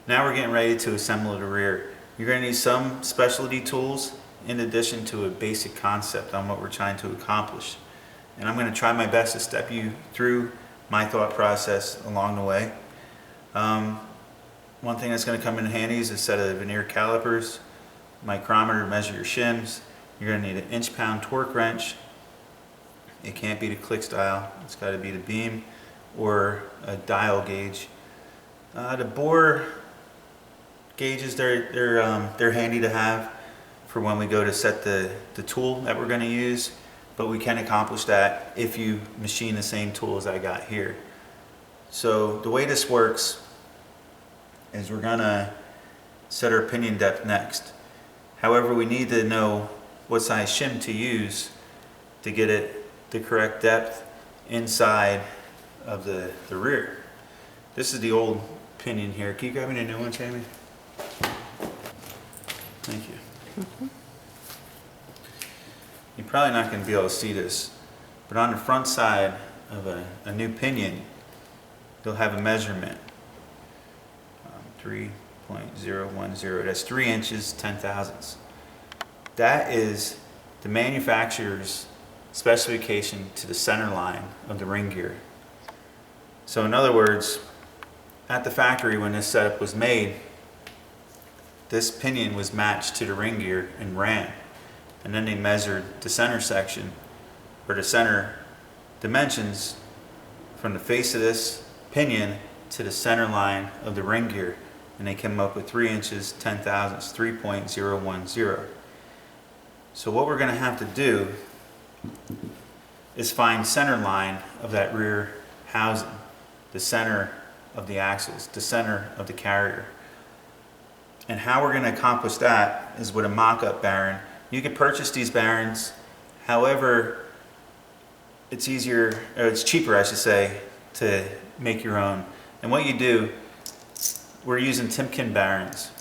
Now we're getting ready to assemble the rear. You're going to need some specialty tools in addition to a basic concept on what we're trying to accomplish. And I'm going to try my best to step you through my thought process along the way. One thing that's going to come in handy is a set of veneer calipers, micrometer to measure your shims. You're going to need an inch-pound torque wrench. It can't be the click style, it's got to be the beam or a dial gauge. The bore gauges, they're handy to have for when we go to set the tool that we're going to use, but we can accomplish that if you machine the same tool as I got here. So the way this works is we're going to set our pinion depth next. However, we need to know what size shim to use to get it the correct depth inside of the rear. This is the old pinion here. Can you grab me a new one, Jamie? Thank you. You're probably not going to be able to see this, but on the front side of a new pinion, you'll have a measurement, 3.010. That's 3 inches, 10 thousandths. That is the manufacturer's specification to the center line of the ring gear. So in other words, at the factory when this setup was made, this pinion was matched to the ring gear and ran. And then they measured the center section, or the center dimensions, from the face of this pinion to the center line of the ring gear. And they came up with 3 inches, 10 thousandths, 3.010. So what we're going to have to do is find center line of that rear housing, the center of the axles, the center of the carrier. And how we're going to accomplish that is with a mock-up bearing. You can purchase these bearings, however, it's easier, or it's cheaper I should say, to make your own. And what you do, we're using Timken bearings.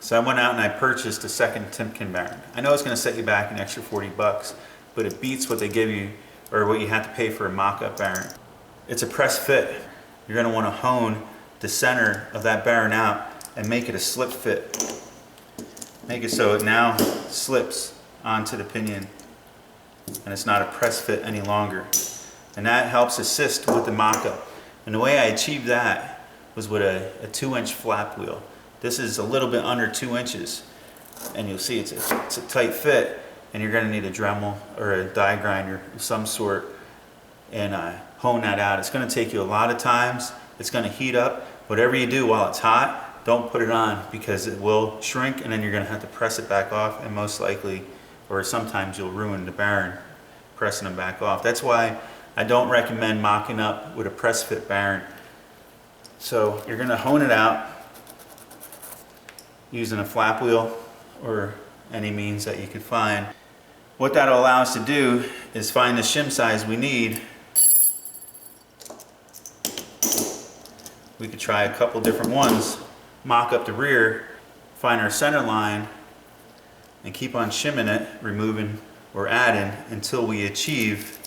So I went out and I purchased a second Timken bearing. I know it's going to set you back an extra 40 bucks, but it beats what they give you, or what you have to pay for a mock-up bearing. It's a press fit. You're going to want to hone the center of that bearing out and make it a slip fit. Make it so it now slips onto the pinion and it's not a press fit any longer. And that helps assist with the mock-up. And the way I achieved that was with a 2-inch flap wheel. This is a little bit under 2 inches, and you'll see it's a tight fit, and you're going to need a Dremel or a die grinder of some sort and hone that out. It's going to take you a lot of times. It's going to heat up. Whatever you do while it's hot, don't put it on, because it will shrink and then you're going to have to press it back off, and most likely, or sometimes you'll ruin the bearing pressing them back off. That's why I don't recommend mocking up with a press fit bearing. So you're going to hone it out using a flap wheel or any means that you could find. What that'll allow us to do is find the shim size we need. We could try a couple different ones, mock up the rear, find our center line, and keep on shimming it, removing or adding until we achieve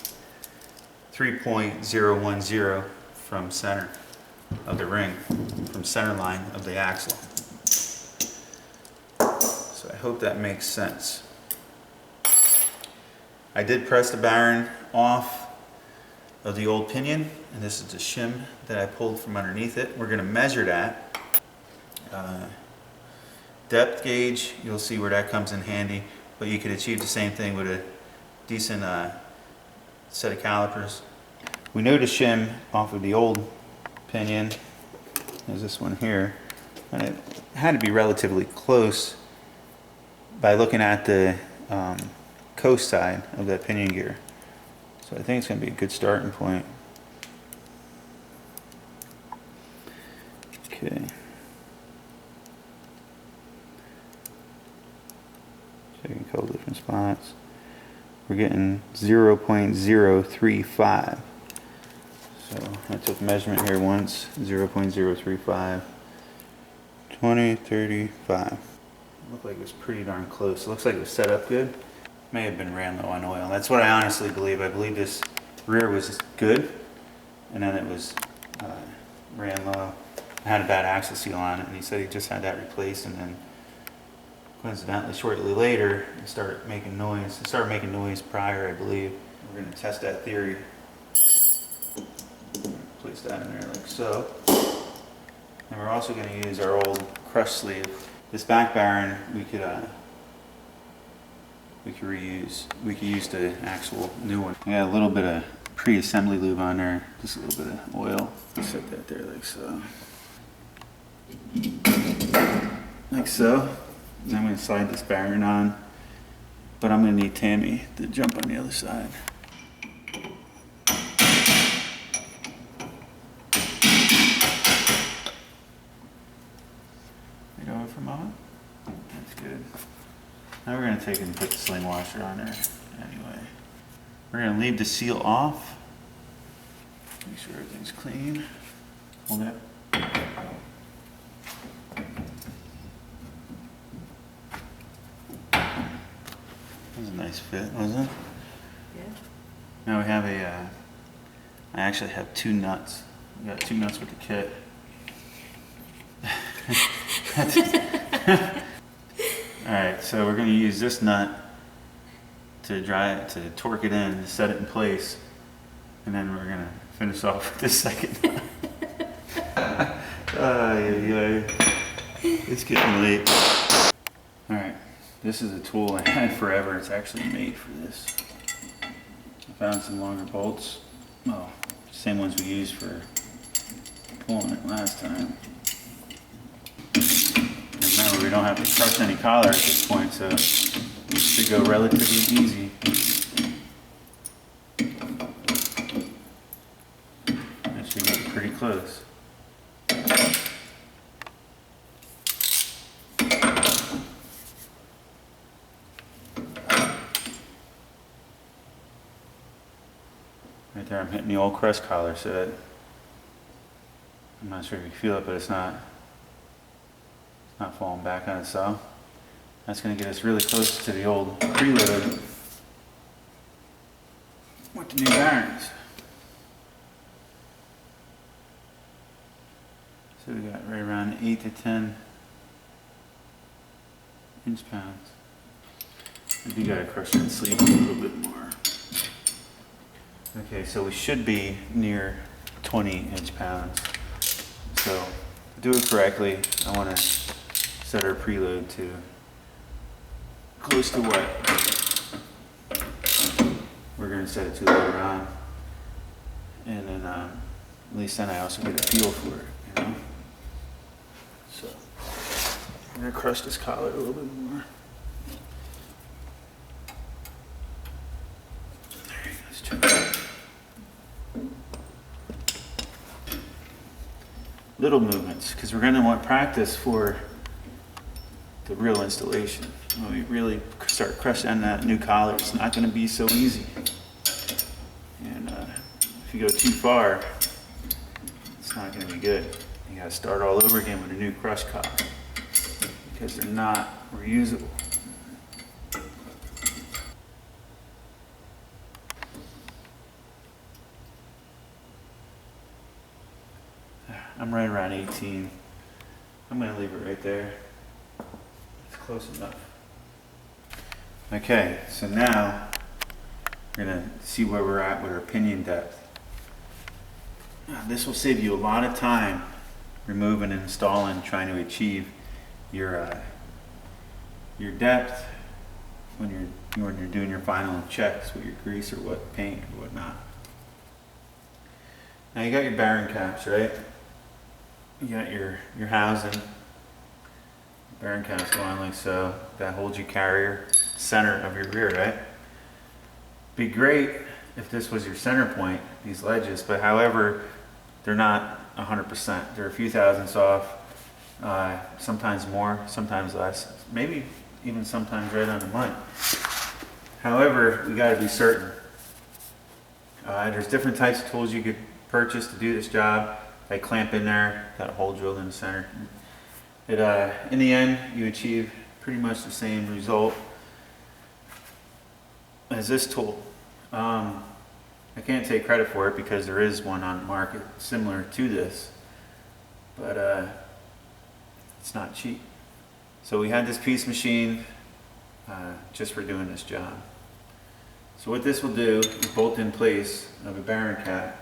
3.010 from center of the ring, from center line of the axle. So I hope that makes sense. I did press the bearing off of the old pinion, and this is the shim that I pulled from underneath it. We're going to measure that. Depth gauge, you'll see where that comes in handy, but you could achieve the same thing with a decent set of calipers. We know the shim off of the old pinion is this one here, and it had to be relatively close by looking at the coast side of that pinion gear. So I think it's going to be a good starting point. Okay. Checking a couple different spots. We're getting 0.035. So I took measurement here once, 0.035, 20, 35. Looked like it was pretty darn close. It looks like it was set up good. May have been ran low on oil. That's what I honestly believe. I believe this rear was good, and then it was ran low. had a bad axle seal on it, and he said he just had that replaced, and then coincidentally shortly later it started making noise. It started making noise prior, I believe. We're going to test that theory. Place that in there like so. And we're also going to use our old crush sleeve. This back bearing we could reuse. We could use the actual new one. I got a little bit of pre-assembly lube on there, just a little bit of oil. Just set that there like so. Like so. And I'm going to slide this bearing on, but I'm going to need Tammy to jump on the other side. Take over for a moment. That's good. Now we're going to take and put the sling washer on there anyway. We're going to leave the seal off. Make sure everything's clean. Hold it. That was a nice fit, wasn't it? Yeah. Now we have I actually have 2 nuts. We got 2 nuts with the kit. Alright, so we're going to use this nut to torque it in, to set it in place, and then we're going to finish off with this second nut. It's getting late. Alright, this is a tool I had forever. It's actually made for this. I found some longer bolts. Well, same ones we used for pulling it last time. Remember, we don't have to crush any collar at this point, so it should go relatively easy. That should get pretty close. Right there, I'm hitting the old crest collar, so that, I'm not sure if you feel it, but it's not falling back on itself. That's going to get us really close to the old preload with the new bearings. So we got right around 8 to 10 inch-pounds. You got to crush that sleeve a little bit more. Okay, so we should be near 20 inch-pounds. So to do it correctly, I want to set our preload to close to what we're going to set it to later on, and then at least then I also get a feel for it, you know. So I'm going to crush this collar a little bit more. There you go. Let's check it out. Little movements, because we're going to want practice for the real installation. When we really start crushing that new collar, it's not going to be so easy. And if you go too far, it's not going to be good. You got to start all over again with a new crush collar, because they're not reusable. I'm right around 18. I'm going to leave it right there. It's close enough. Okay, so now we're going to see where we're at with our pinion depth. This will save you a lot of time removing and installing, trying to achieve your depth when you're doing your final checks with your grease or what paint or whatnot. Now you got your bearing caps, right? You got your housing, bearing caps going like so. That holds your carrier, center of your rear, right? Be great if this was your center point, these ledges, but however, they're not 100%. They're a few thousandths off, sometimes more, sometimes less, maybe even sometimes right on the money. However, we got to be certain. There's different types of tools you could purchase to do this job. They clamp in there, got a hole drilled in the center. In the end, you achieve pretty much the same result as this tool. I can't take credit for it because there is one on the market similar to this, but it's not cheap. So we had this piece machine just for doing this job. So what this will do is bolt in place of a bearing cap.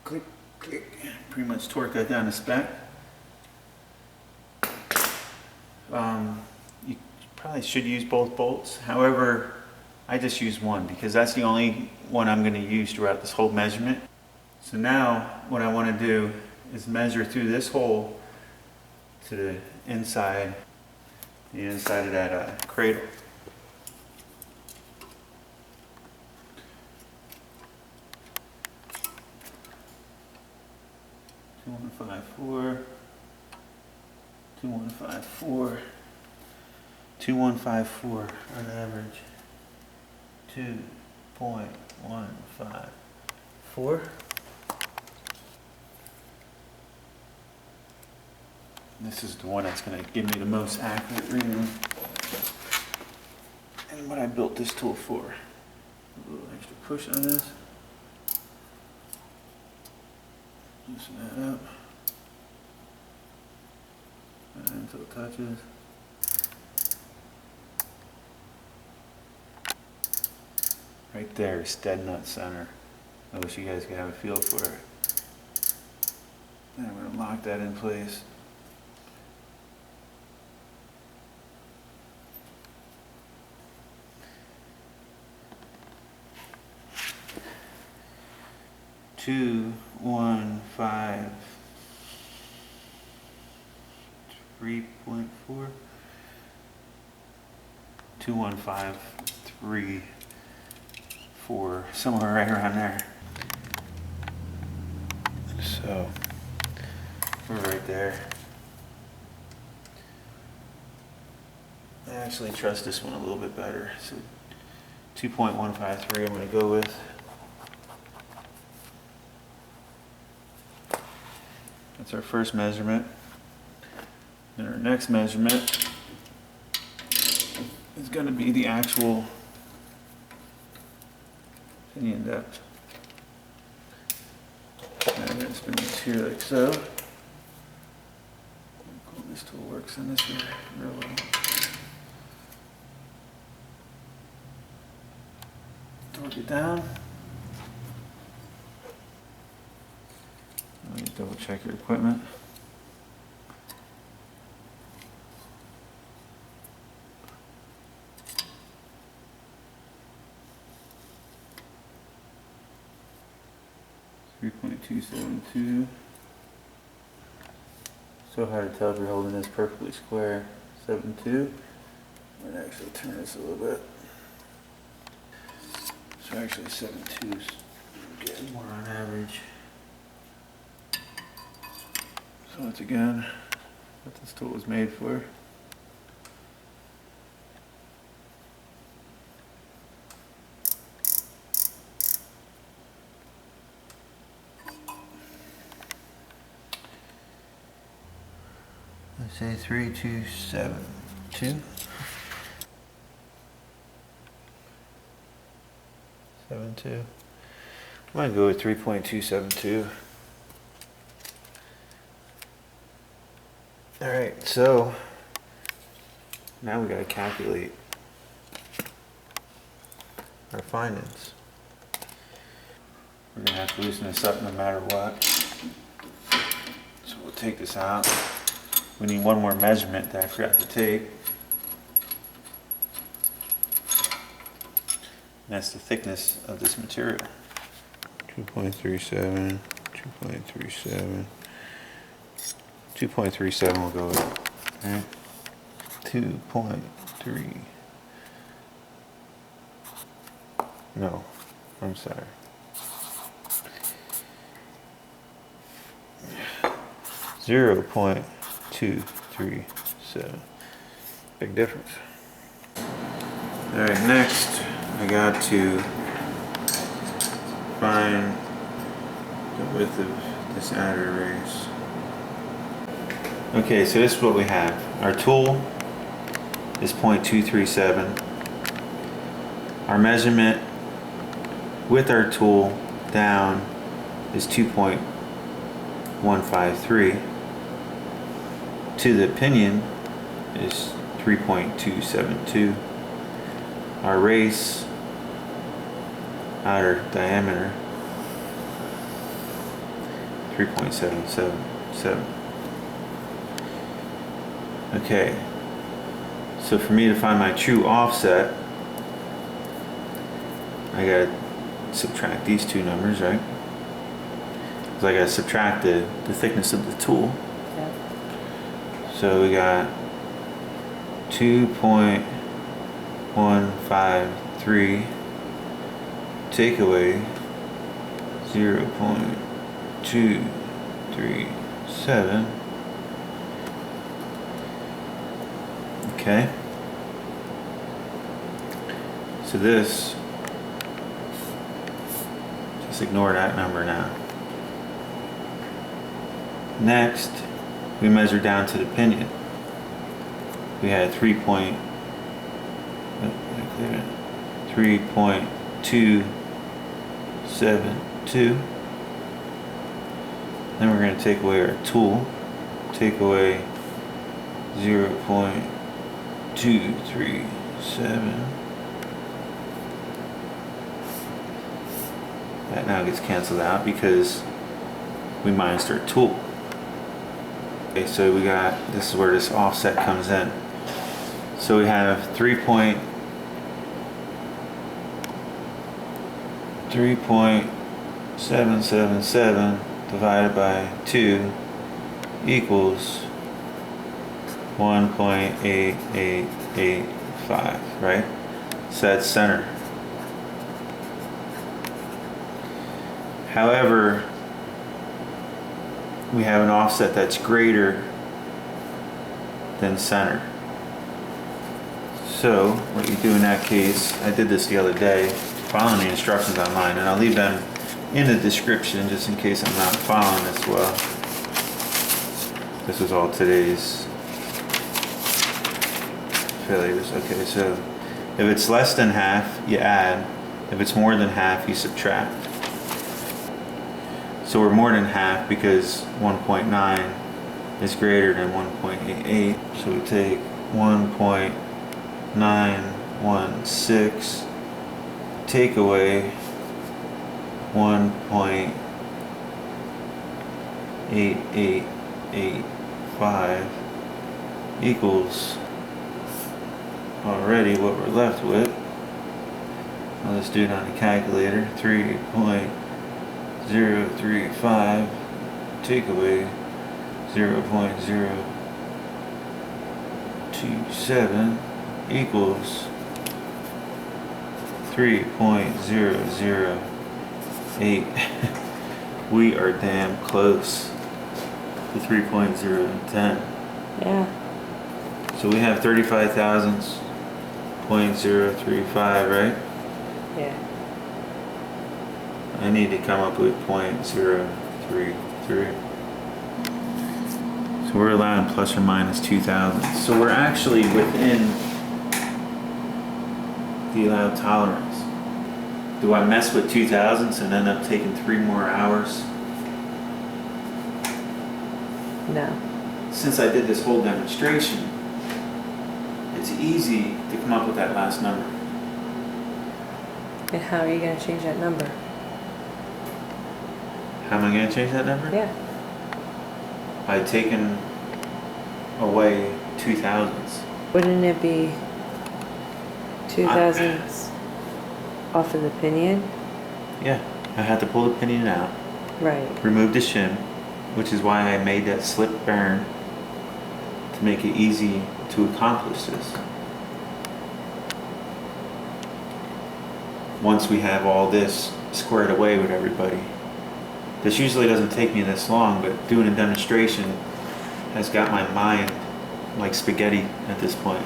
Click, click, pretty much torque that down to spec. You probably should use both bolts. However, I just use one because that's the only one I'm going to use throughout this whole measurement. So now what I want to do is measure through this hole to the inside of that cradle. Two 2154 on average. 2.154. This is the one that's going to give me the most accurate reading. And what I built this tool for. A little extra push on this. Loosen that up. Until it touches. Right there is dead nut center. I wish you guys could have a feel for it. And I'm going to lock that in place. Two, 3.4. 2153.4, somewhere right around there. So we're right there. I actually trust this one a little bit better. So 2.153 I'm going to go with. That's our first measurement. And our next measurement is going to be the actual pinion depth. And I'm going to spin this here like so. Cool, this tool works in this here real well. Torque it down. Let me double check your equipment. .272. So hard to tell if you're holding this perfectly square. 72. I'm gonna actually turn this a little bit. So actually 72 is getting more on average. So once again, what this tool was made for. Let's say 3272. 72. I'm gonna go with 3.272. All right, so now we gotta calculate our findings. We're gonna have to loosen this up no matter what. So we'll take this out. We need one more measurement that I forgot to take. And that's the thickness of this material. 2.37, 2.37. 2.37 we'll go with. Right? 2.3. No, I'm sorry. 0.237. Big difference. Alright, next I got to find the width of this outer race. Okay, so this is what we have. Our tool is .237. Our measurement with our tool down is 2.153. To the pinion is 3.272. Our race outer diameter 3.777. Okay, so for me to find my true offset, I gotta subtract these two numbers, right? Because I gotta subtract the thickness of the tool. Yep. So we got 2.153 take away 0.237. Okay. So this, just ignore that number now. Next, we measure down to the pinion. We had 3.272. Then we're going to take away our tool. Take away 0.237. That now gets canceled out because we minus our tool. Okay, so we got, this is where this offset comes in. So we have 3.777 divided by 2 equals 1.8885, right? So that's center. However, we have an offset that's greater than center. So what you do in that case, I did this the other day, following the instructions online, and I'll leave them in the description just in case I'm not following this well. This is all today's failures. Okay, so if it's less than half, you add. If it's more than half, you subtract. So we're more than half because 1.9 is greater than 1.88. So we take 1.916, take away 1.8885 equals already what we're left with. Now let's do it on the calculator. 3.035 take away 0.027 equals 3.008. We are damn close to 3.010. Yeah. So we have 35 thousandths, 0.035, right? Yeah. I need to come up with 0.033. So we're allowing plus or minus 2 thousandths. So we're actually within the allowed tolerance. Do I mess with 2 thousandths and end up taking 3 more hours? No. Since I did this whole demonstration, it's easy to come up with that last number. And how are you going to change that number? How am I going to change that number? Yeah. By taking away 2 thousandths. Wouldn't it be 2 thousandths off of the pinion? Yeah, I had to pull the pinion out, Right. remove the shim, which is why I made that slip bearing to make it easy to accomplish this. Once we have all this squared away with everybody. This usually doesn't take me this long, but doing a demonstration has got my mind like spaghetti at this point.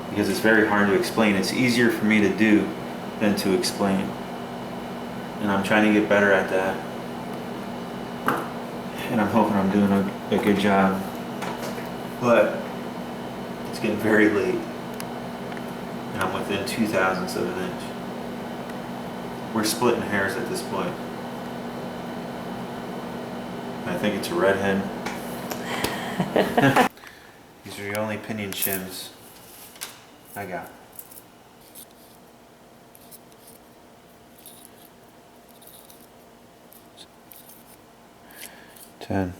Because it's very hard to explain. It's easier for me to do than to explain. And I'm trying to get better at that. And I'm hoping I'm doing a good job. But it's getting very late. And I'm within 2 thousandths of an inch. we're splitting hairs at this point. I think it's a redhead. These are the only pinion shims I got. Ten.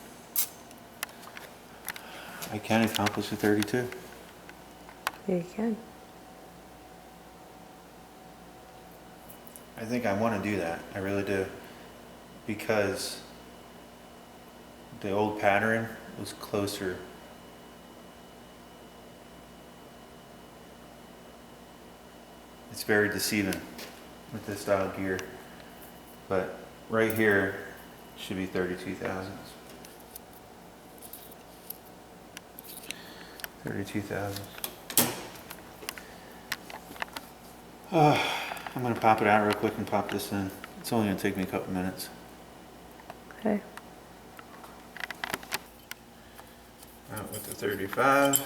I can accomplish a 32. Yeah, you can. I think I want to do that. I really do. Because the old pattern was closer. It's very deceiving with this style of gear. But right here should be 32 thousandths. 32 thousandths. I'm going to pop it out real quick and pop this in. It's only going to take me a couple minutes. Okay. Out with the 35.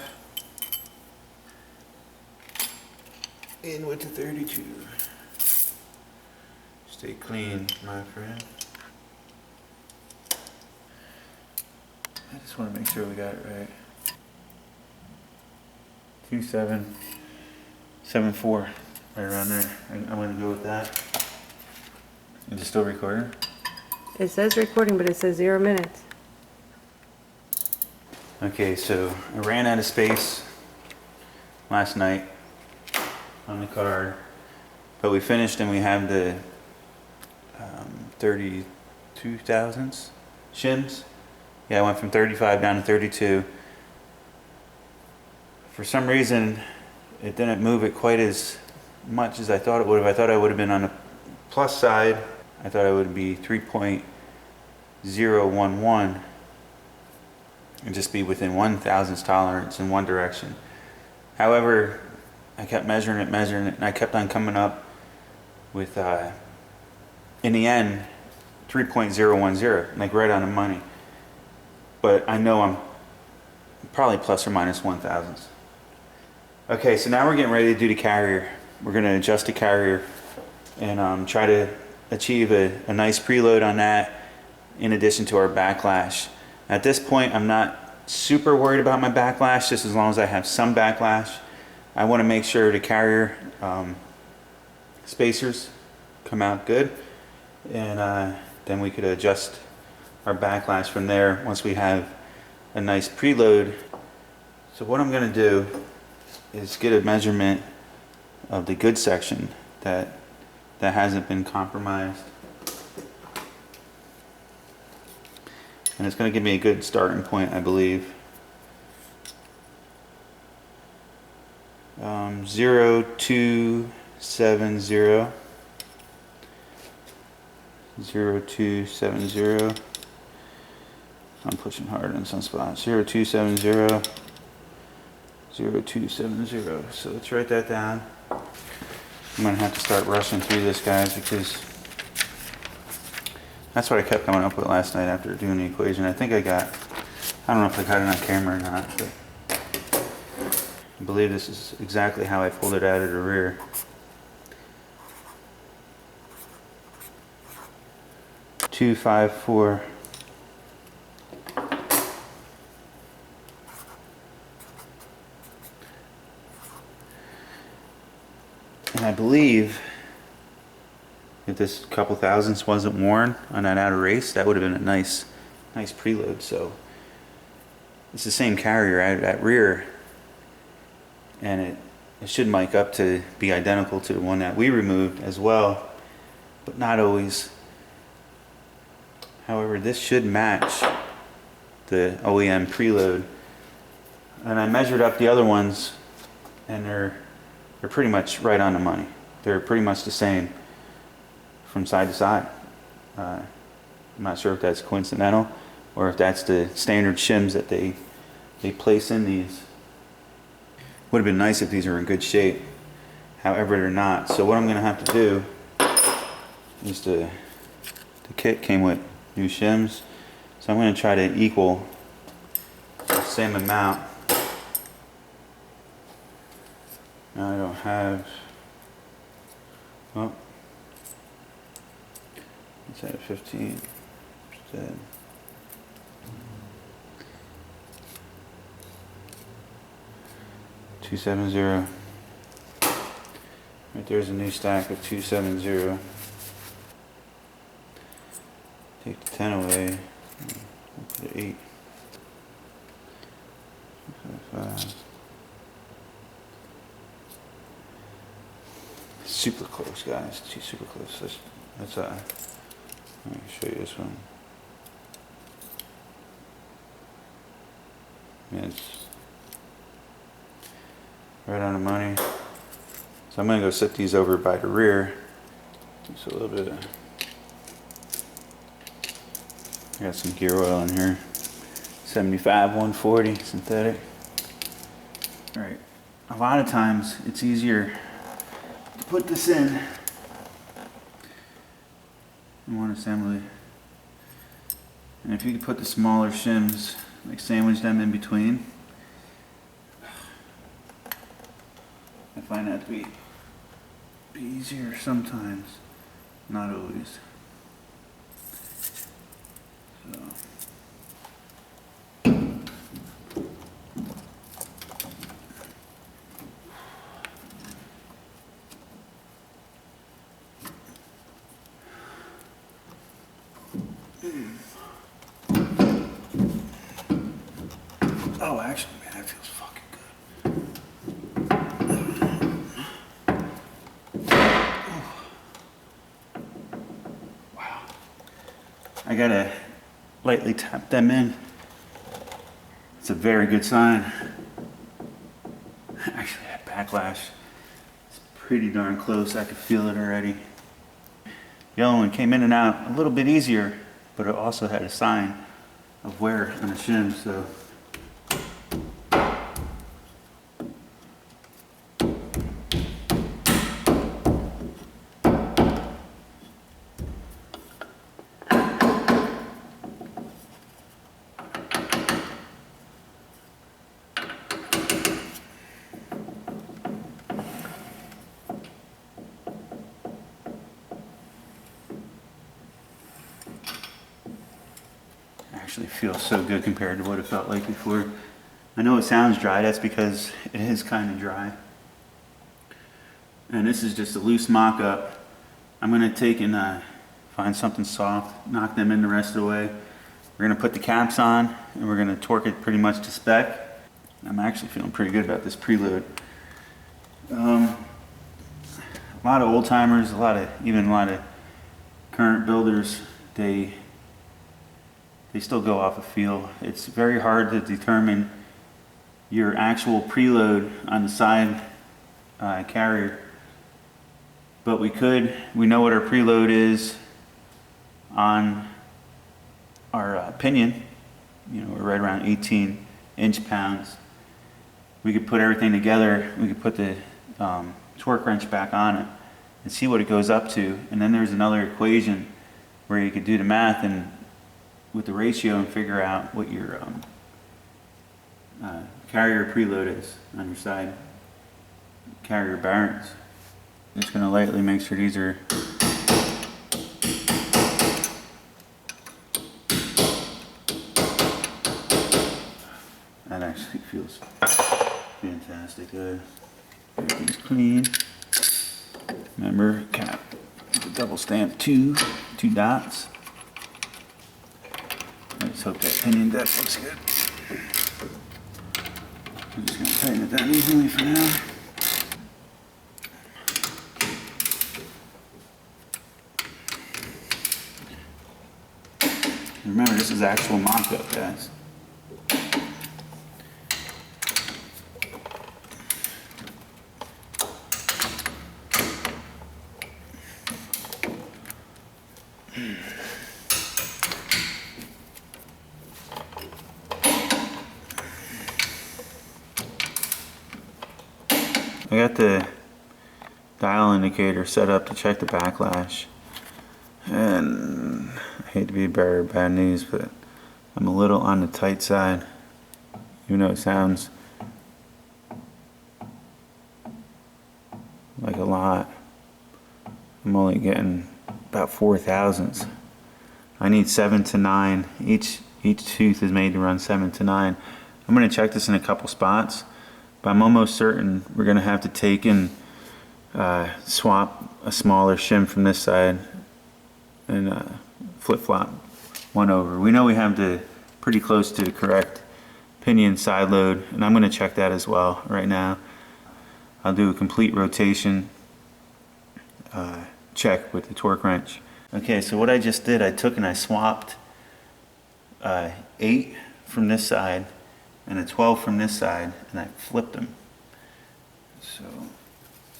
In with the 32. Stay clean, my friend. I just want to make sure we got it right. 2774, right around there. I'm going to go with that. Is it still recording? It says recording, but it says 0 minutes. Okay, so I ran out of space last night on the card, but we finished and we have the 32 thousandths shims. Yeah, I went from 35 down to 32. For some reason, it didn't move it quite as much as I thought it would have. I thought I would have been on the plus side. I thought I would be 3.011 and just be within 1 thousandths tolerance in one direction. However, I kept measuring it, and I kept on coming up with, in the end, 3.010, like right on the money. But I know I'm probably plus or minus 1 thousandths. Okay, so now we're getting ready to do the carrier. We're going to adjust the carrier and try to achieve a nice preload on that in addition to our backlash. At this point, I'm not super worried about my backlash, just as long as I have some backlash. I want to make sure the carrier spacers come out good, and then we could adjust our backlash from there once we have a nice preload. So what I'm going to do is get a measurement of the good section that hasn't been compromised. And it's going to give me a good starting point, I believe. 0270. 0270. I'm pushing hard in some spots. 0270. 0270. So let's write that down. I'm going to have to start rushing through this, guys, because that's what I kept coming up with last night after doing the equation. I think I don't know if I got it on camera or not, but I believe this is exactly how I pulled it out of the rear. .254. And I believe if this couple thousandths wasn't worn on that outer race, that would have been a nice preload. So it's the same carrier at rear, and it should mic up to be identical to the one that we removed as well, but not always. However, this should match the OEM preload, and I measured up the other ones, and they're pretty much right on the money. They're pretty much the same from side to side. I'm not sure if that's coincidental or if that's the standard shims that they place in these. Would have been nice if these are in good shape. However, they're not. So what I'm going to have to do is the kit came with new shims, so I'm going to try to equal the same amount. Now I don't have, well, instead of 15. Instead. $270. Right there's a new stack of 270. Take the 10 away. Put the 8. 5. Super close, guys. Super close. Let me show you this one. Yeah, it's right on the money. So I'm gonna go set these over by the rear. Just a little bit of, I got some gear oil in here. 75 140 synthetic. All right. A lot of times it's easier to put this in one assembly. And if you could put the smaller shims, like sandwich them in between, I find that to be easier sometimes, not always. So. Oh, actually, man, that feels fucking good. Wow. I gotta lightly tap them in. It's a very good sign. Actually, that backlash is pretty darn close. I could feel it already. The other one came in and out a little bit easier, but it also had a sign of wear on the shim, so. Actually feels so good compared to what it felt like before. I know it sounds dry, that's because it is kind of dry. And this is just a loose mock-up. I'm going to take and find something soft, knock them in the rest of the way. We're going to put the caps on and we're going to torque it pretty much to spec. I'm actually feeling pretty good about this preload. A lot of old timers, even a lot of current builders, they still go off of feel. It's very hard to determine your actual preload on the side carrier, but we know what our preload is on our pinion. You know, we're right around 18 inch-pounds. We could put everything together, we could put the torque wrench back on it and see what it goes up to, and then there's another equation where you could do the math and with the ratio and figure out what your carrier preload is on your side carrier bearings. I'm just going to lightly make sure these are that actually feels fantastic. Everything's clean. Remember, cap, the double stamp two dots. Let's hope that pinion depth looks good. I'm just going to tighten it down easily for now. Remember, this is actual mock-up, guys. I got the dial indicator set up to check the backlash, and I hate to be a bearer of bad news, but I'm a little on the tight side, even though it sounds like a lot. I'm only getting about 4 thousandths. I need 7 to 9. Each tooth is made to run 7 to 9. I'm going to check this in a couple spots, but I'm almost certain we're going to have to take and swap a smaller shim from this side and flip-flop one over. We know we have the pretty close to the correct pinion side load, and I'm going to check that as well right now. I'll do a complete rotation check with the torque wrench. Okay, so what I just did, I took and I swapped 8 from this side and a 12 from this side, and I flipped them. So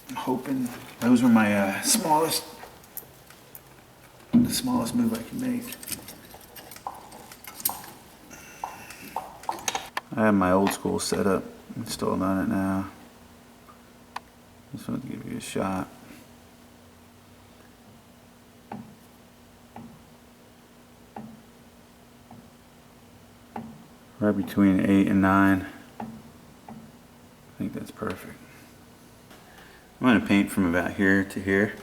I'm hoping those were my the smallest move I can make. I have my old school setup installed on it now. Just want to give you a shot. Right between 8 and 9. I think that's perfect. I'm going to paint from about here to here.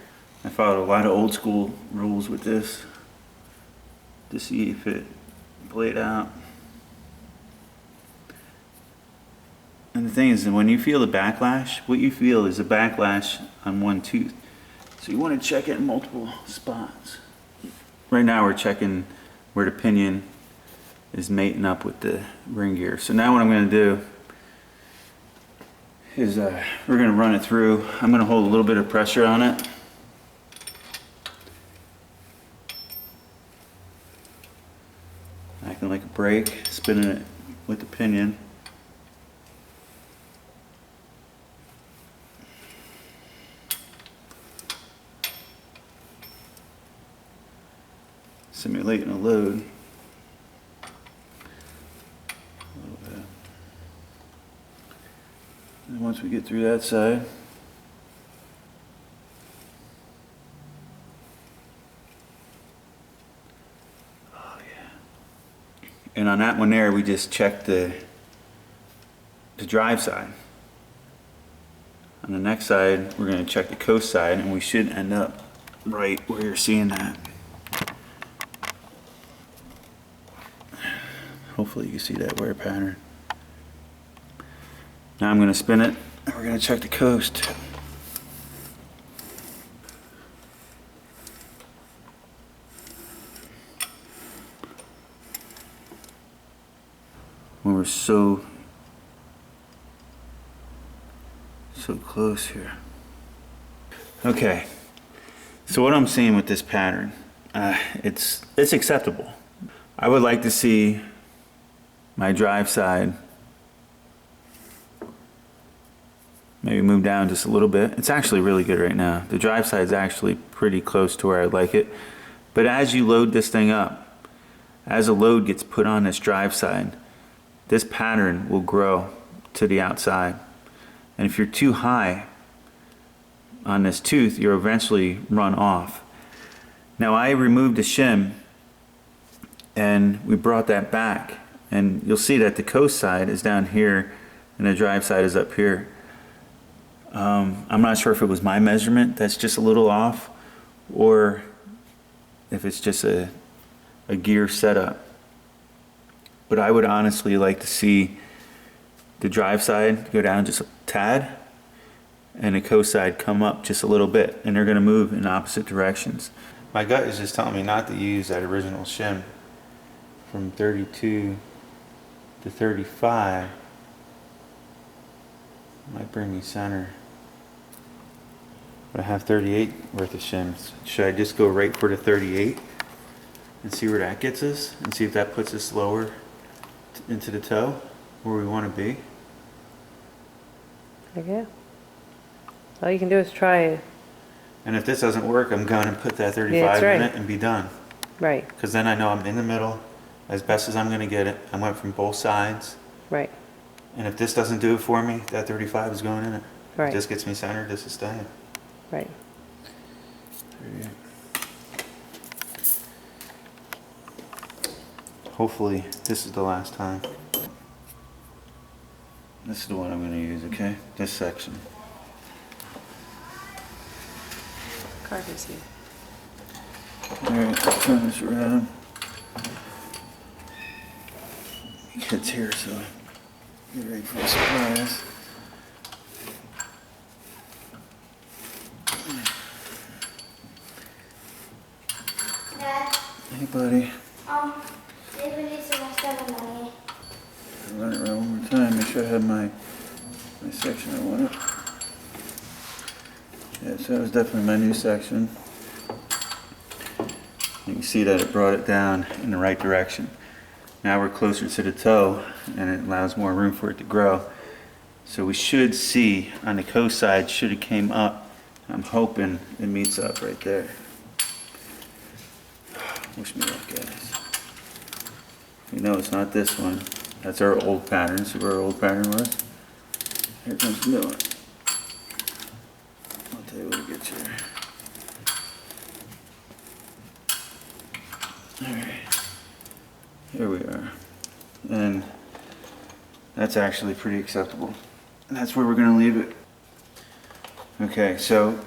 I followed a lot of old school rules with this to see if it played out. And the thing is that when you feel the backlash, what you feel is a backlash on one tooth. So you want to check it in multiple spots. Right now we're checking where the pinion is mating up with the ring gear. So now what I'm going to do is we're going to run it through. I'm going to hold a little bit of pressure on it. Acting like a brake, spinning it with the pinion. Simulating a load. And once we get through that side, oh yeah. And on that one there, we just checked the drive side. On the next side, we're going to check the coast side, and we should end up right where you're seeing that. Hopefully you can see that wear pattern. Now I'm going to spin it, and we're going to check the coast. When we're so close here. Okay, so what I'm seeing with this pattern, it's acceptable. I would like to see my drive side maybe move down just a little bit. It's actually really good right now. The drive side is actually pretty close to where I'd like it. But as you load this thing up, as a load gets put on this drive side, this pattern will grow to the outside. And if you're too high on this tooth, you'll eventually run off. Now I removed the shim and we brought that back. And you'll see that the coast side is down here and the drive side is up here. I'm not sure if it was my measurement that's just a little off or if it's just a gear setup. But I would honestly like to see the drive side go down just a tad and the coast side come up just a little bit, and they're going to move in opposite directions. My gut is just telling me not to use that original shim from 32 to 35. Might bring me center. But I have 38 worth of shims. Should I just go right for the 38 and see where that gets us and see if that puts us lower into the toe where we want to be? Okay. All you can do is try it. And if this doesn't work, I'm going to put that 35 that's right. in it and be done. Right, Because then I know I'm in the middle as best as I'm going to get it. I went from both sides. right, And if this doesn't do it for me, that 35 is going in it. right, If this gets me centered, this is staying. right. Hopefully this is the last time. This is the one I'm going to use, okay? This section. Card is here. Alright, turn this around. Kids here, so get ready for a surprise. Dad, Hey, buddy. David needs the rest of the money. Run it around one more time. Make sure I have my section I wanted. Yeah, so that was definitely my new section. You can see that it brought it down in the right direction. Now we're closer to the toe and it allows more room for it to grow. So we should see on the coast side, should it came up, I'm hoping it meets up right there. Wish me luck, guys. You know it's not this one. That's our old pattern. See where our old pattern was? Here comes the new one. I'll tell you what it gets here. Alright. Here we are. And that's actually pretty acceptable. And that's where we're going to leave it. Okay, so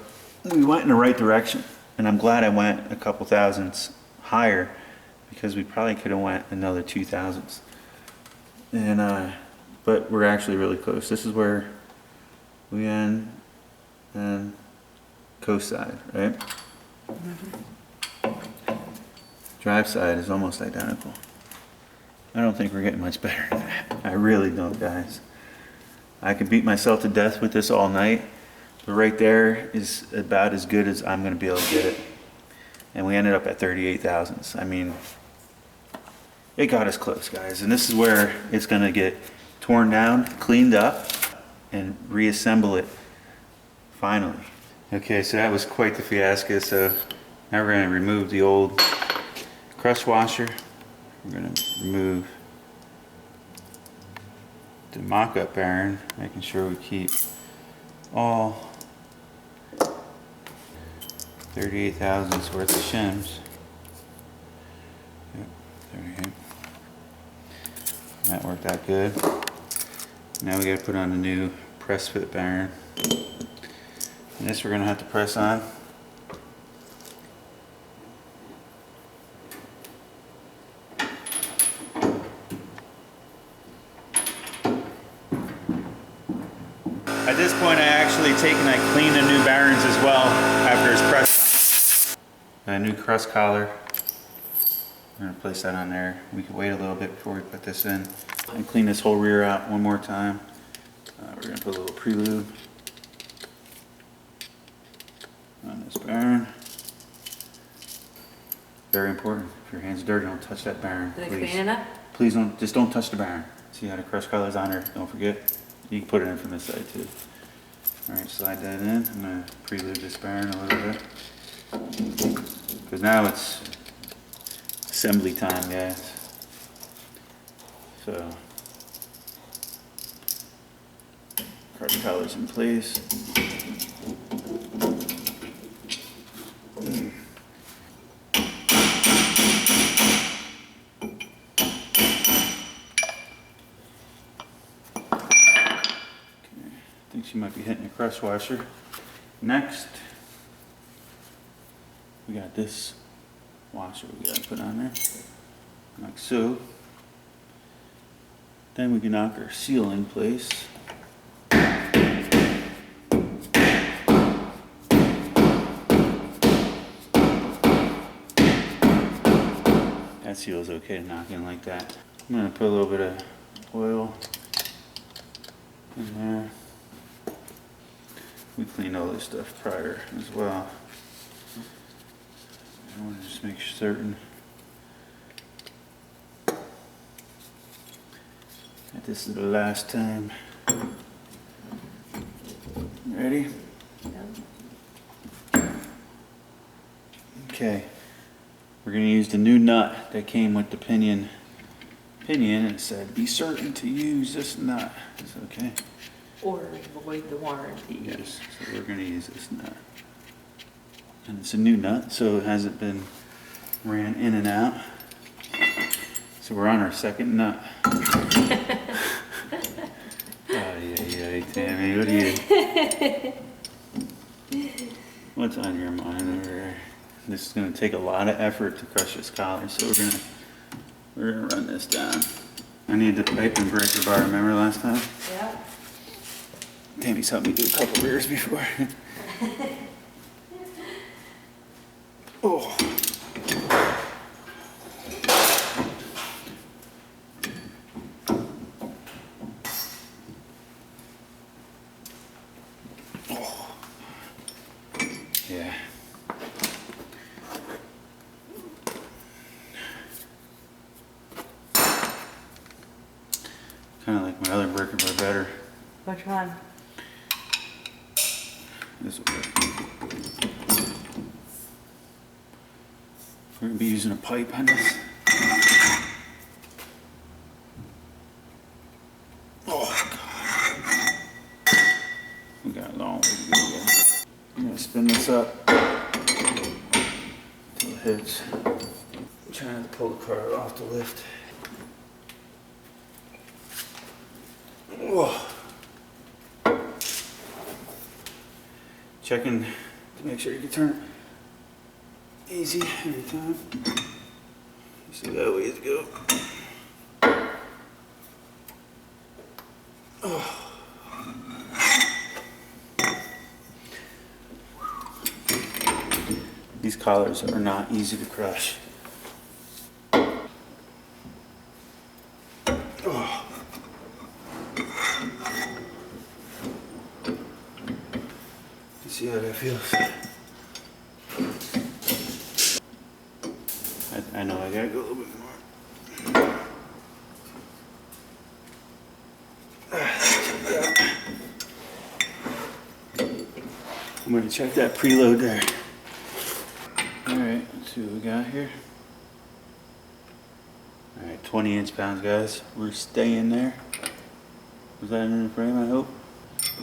we went in the right direction. And I'm glad I went a couple thousandths higher because we probably could have went another 2 thousandths. And but we're actually really close. This is where we end and coast side, right? Drive side is almost identical. I don't think we're getting much better than that. I really don't, guys. I could beat myself to death with this all night, but right there is about as good as I'm gonna be able to get it. And we ended up at 38 thousandths. I mean, it got us close, guys. And this is where it's gonna get torn down, cleaned up, and reassemble it finally. Okay, so that was quite the fiasco. So now we're gonna remove the old crush washer. We're gonna remove the mock-up bearing, making sure we keep all 38 thousandths worth of shims. Yep, 38. That worked out good. Now we gotta put on the new press fit bearing. And this we're gonna have to press on. At this point, I actually taken, I cleaned the new bearings as well after it's pressed on. A new crust collar. We're gonna place that on there. We can wait a little bit before we put this in. And clean this whole rear out one more time. We're gonna put a little prelude on this bearing. Very important. If your hand's dirty, don't touch that bearing. Did I clean it up? Please don't, just don't touch the bearing. See how the crust collar's on there? Don't forget. You can put it in from this side too. Alright, slide that in. I'm gonna prelude this bearing a little bit. Because now it's assembly time, guys. So, crust collar's in place. I think she might be hitting the crust washer. Next, we got this washer we gotta put on there, like so. Then we can knock our seal in place. That seal is okay to knock in like that. I'm gonna put a little bit of oil in there. We cleaned all this stuff prior as well. I want to just make certain that this is the last time. Ready? Okay. We're going to use the new nut that came with the Pinion. And it said, be certain to use this nut. It's okay. Or avoid the warranty. Yes, so we're going to use this nut. And it's a new nut, so it hasn't been ran in and out. So we're on our second nut. Oh, yeah, Tammy, what do you... What's on your mind over there? This is going to take a lot of effort to crush this collar, so we're gonna run this down. I need the pipe and breaker bar, remember last time? Yeah. Tammy's helped me do a couple rears before. Oh. Oh. Yeah. Kind of like my other breaker bar better. Which one? This will work. We're gonna be using a pipe on this. Oh God. We got a long way to go yet. I'm gonna spin this up until it hits. I'm trying to pull the car off the lift. Whoa. Checking to make sure you can turn it easy every time. You still got a ways to go. Oh. These collars are not easy to crush. Oh. See how that feels. I know I gotta go a little bit more. I'm gonna check that preload there. Alright, let's see what we got here. Alright, 20 inch-pounds, guys. We're staying there. Was that in the frame, I hope?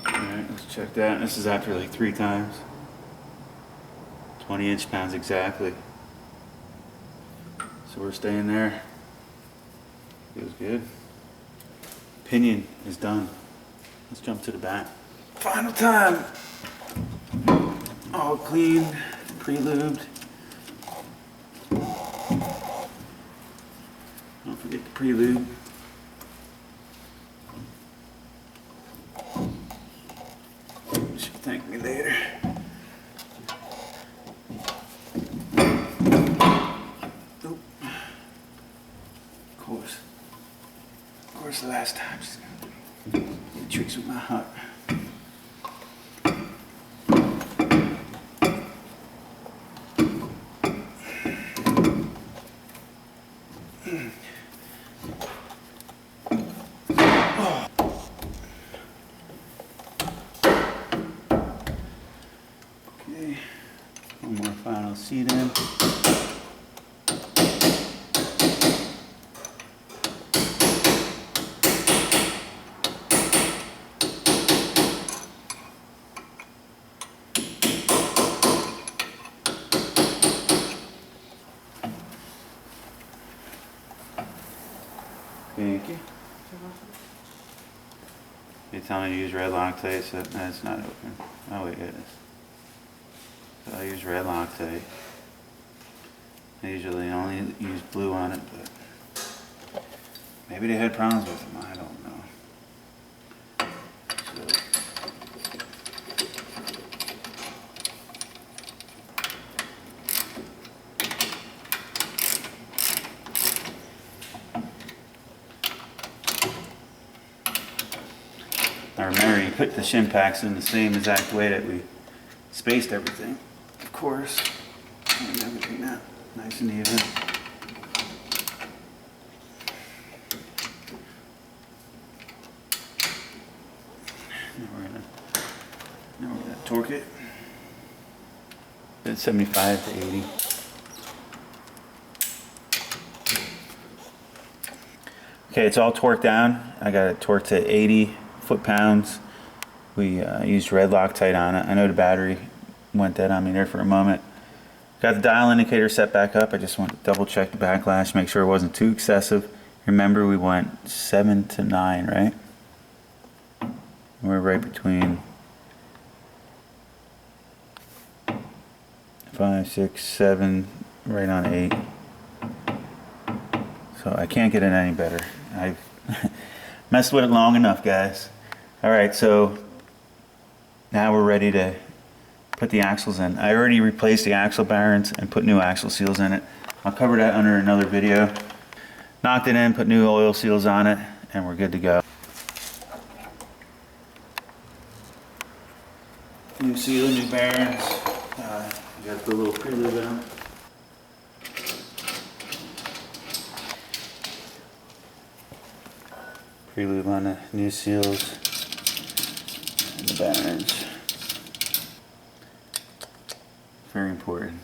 Alright, let's check that. This is after like 3 times. 20 inch-pounds exactly. So we're staying there. Feels good. Pinion is done. Let's jump to the back. Final time. All clean, pre-lubed. Don't forget the pre-lube. She'll thank me later. Oop. Of course the last time she's gonna do tricks with my heart. Okay, one more final seat in. Thank you. They tell me to use red Loctite, so that's not open. Oh wait, it is. So I use red Loctite. I usually only use blue on it, but maybe they had problems with them. I don't know. So, I remember you put the shin packs in the same exact way that we spaced everything, of course. And everything out nice and even. Now we're gonna torque it. It's 75 to 80. Okay, it's all torqued down. I got it torqued to 80 foot-pounds. We used red Loctite on it. I know the battery went dead on me there for a moment. Got the dial indicator set back up. I just want to double check the backlash, make sure it wasn't too excessive. Remember, we went 7 to 9, right? We're right between 5, 6, 7, right on 8. So I can't get it any better. Messed with it long enough, guys. All right, so now we're ready to put the axles in. I already replaced the axle bearings and put new axle seals in it. I'll cover that under another video. Knocked it in, put new oil seals on it, and we're good to go. New seal, new bearings. You got the little prelude in them. Prelude on the new seals and the bearings. Very important.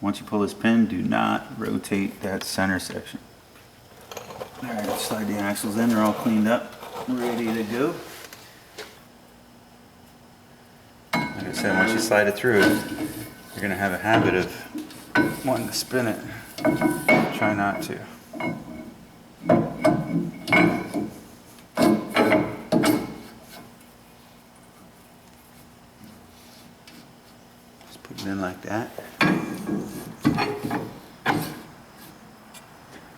Once you pull this pin, do not rotate that center section. Alright, let's slide the axles in. They're all cleaned up, ready to go. Like I said, once you slide it through, you're going to have a habit of wanting to spin it. Try not to. Just put it in like that.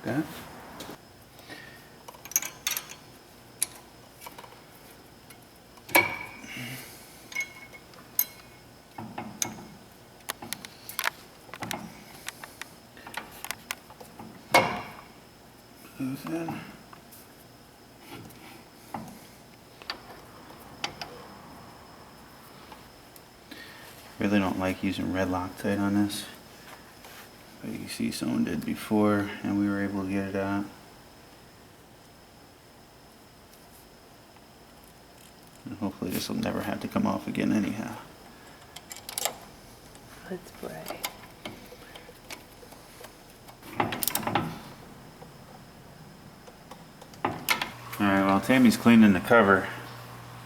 That. In. Really don't like using red Loctite on this, but you see someone did before and we were able to get it out. And hopefully this will never have to come off again anyhow. Let's pray. Alright, while Tammy's cleaning the cover,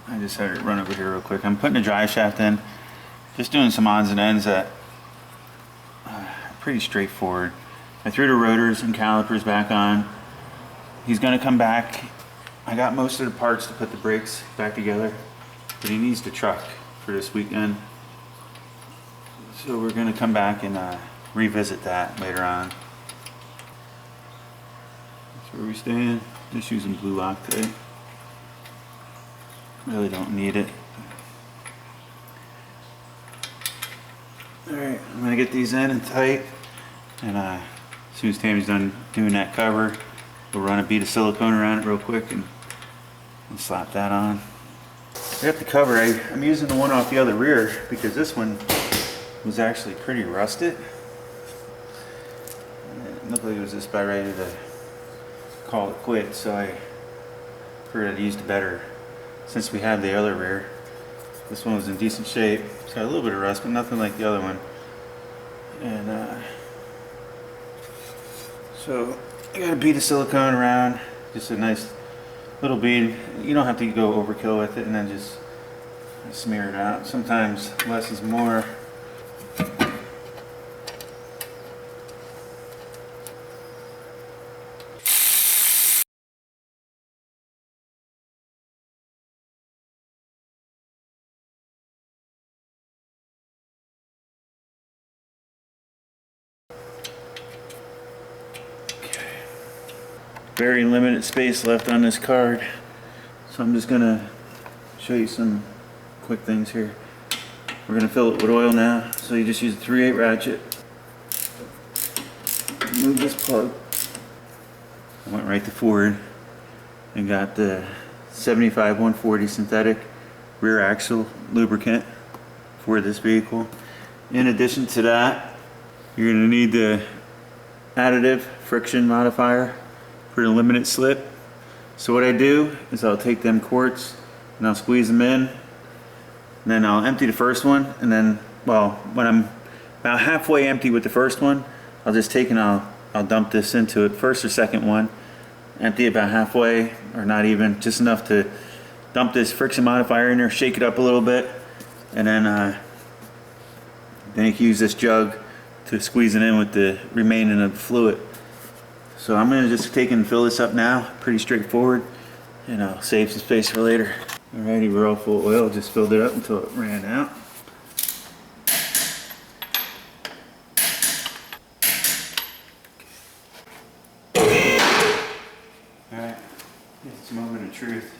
I just had it run over here real quick. I'm putting a drive shaft in, just doing some odds and ends that are pretty straightforward. I threw the rotors and calipers back on. He's going to come back. I got most of the parts to put the brakes back together, but he needs the truck for this weekend. So we're going to come back and revisit that later on. That's where we stand. Just using blue Loctite. Really don't need it. Alright, I'm going to get these in and tight. And as soon as Tammy's done doing that cover, we'll run a bead of silicone around it real quick and slap that on. I got the cover. I'm using the one off the other rear because this one was actually pretty rusted. And it looked like it was just about ready to call it quits, so I figured I'd use the better since we had the other rear. This one was in decent shape. It's got a little bit of rust, but nothing like the other one. And so I got a bead of silicone around, just a nice little bead. You don't have to go overkill with it, and then just smear it out. Sometimes less is more. Very limited space left on this card, so I'm just gonna show you some quick things here. We're gonna fill it with oil now, so you just use a 3/8 ratchet. Move this plug. I went right to Ford and got the 75-140 synthetic rear axle lubricant for this vehicle. In addition to that, you're gonna need the additive friction modifier for the limited slip. So what I do is I'll take them quarts and I'll squeeze them in, and then I'll empty the first one, and then, well, when I'm about halfway empty with the first one, I'll just take and I'll dump this into it, first or second one, empty it about halfway, or not even, just enough to dump this friction modifier in there, shake it up a little bit, and then you can use this jug to squeeze it in with the remaining of the fluid. So I'm going to just take and fill this up now, pretty straightforward, and I'll save some space for later. Alrighty, we're all full of oil, just filled it up until it ran out. Alright, truth,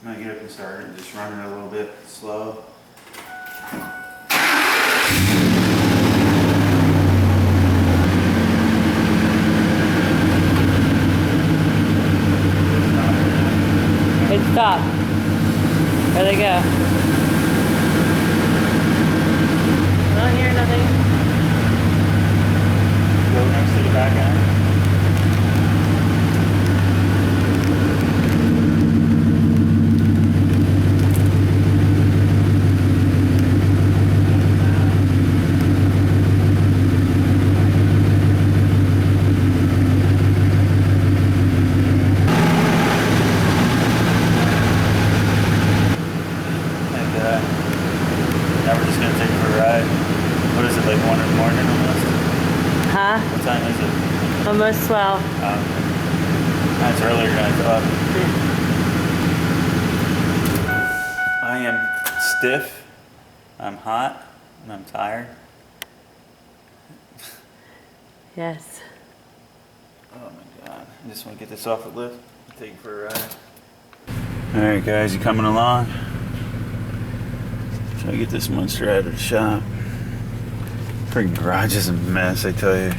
I'm gonna get up and start and just run it a little bit slow. It stopped. Where'd they go? I don't hear nothing. Go next to the back end. Now we're just gonna take it for a ride. What is it, like 1 in the morning almost? Huh? What time is it? Almost 12. That's earlier than I thought. I am stiff, I'm hot, and I'm tired. Yes. Oh my god. I just want to get this off the lift and take it for a ride. Alright guys, you coming along? Try to get this monster out of the shop. Freaking garage is a mess, I tell you.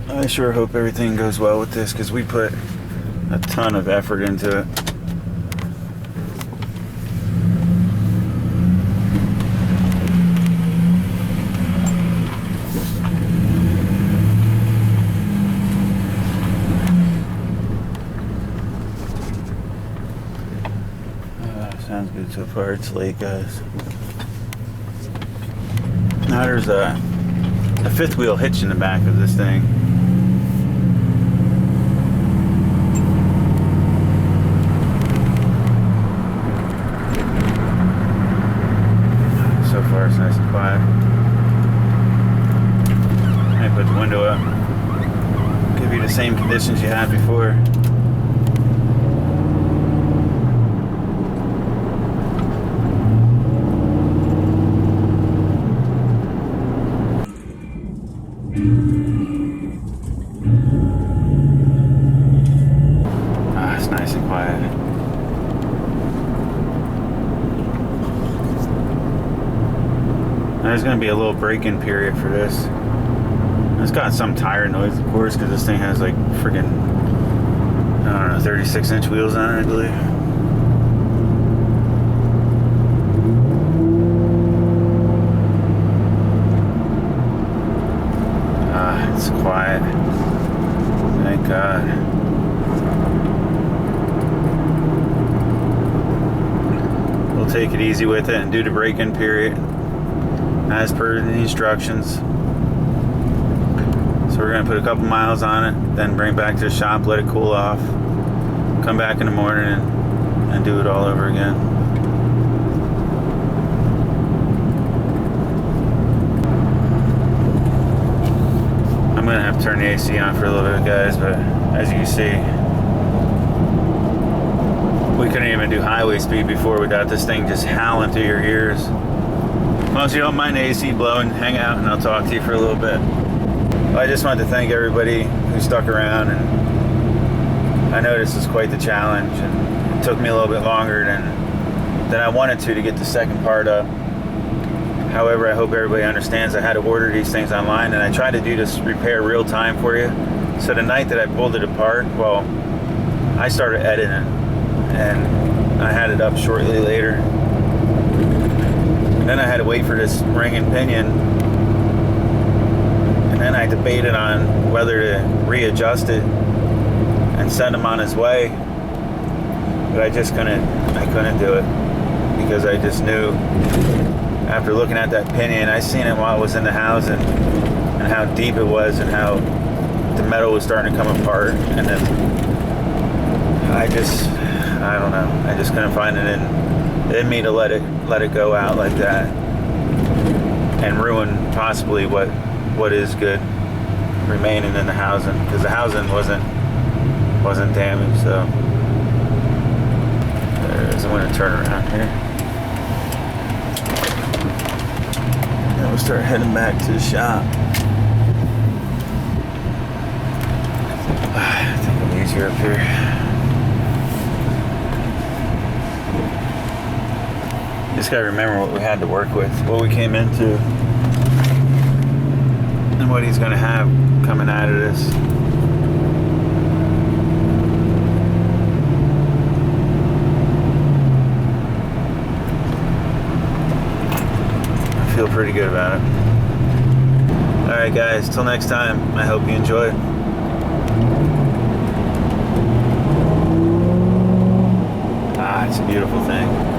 I sure hope everything goes well with this because we put a ton of effort into it. Sounds good so far. It's late, guys. Now there's a fifth wheel hitch in the back of this thing. So far it's nice and quiet. I put the window up. Give you the same conditions you had before. It's nice and quiet. There's going to be a little break-in period for this. It's got some tire noise, of course, because this thing has like friggin', I don't know, 36-inch wheels on it, I believe. It's quiet. Thank God. We'll take it easy with it and do the break-in period as per the instructions. So we're going to put a couple miles on it, then bring it back to the shop, let it cool off, come back in the morning and do it all over again. I'm going to have to turn the AC on for a little bit, guys, but as you can see, we couldn't even do highway speed before without this thing just howling through your ears. As long as you don't mind the AC blowing, hang out and I'll talk to you for a little bit. I just wanted to thank everybody who stuck around, and I know this is quite the challenge, and it took me a little bit longer than I wanted to get the second part up. However, I hope everybody understands I had to order these things online, and I tried to do this repair real time for you. So the night that I pulled it apart, well, I started editing it, and I had it up shortly later. And then I had to wait for this ring and pinion, and then I debated on whether to readjust it and send him on his way. But I couldn't do it because I just knew. After looking at that pinion, I seen it while it was in the housing and how deep it was and how the metal was starting to come apart. And then I don't know. I just couldn't find it in me to let it go out like that and ruin possibly what is good remaining in the housing, because the housing wasn't damaged. So there it is. I'm going to turn around here. We'll start heading back to the shop. I think I'm temperature up here. Just gotta remember what we had to work with, what we came into, and what he's gonna have coming out of this. I feel pretty good about it. Alright guys, till next time, I hope you enjoy. It's a beautiful thing.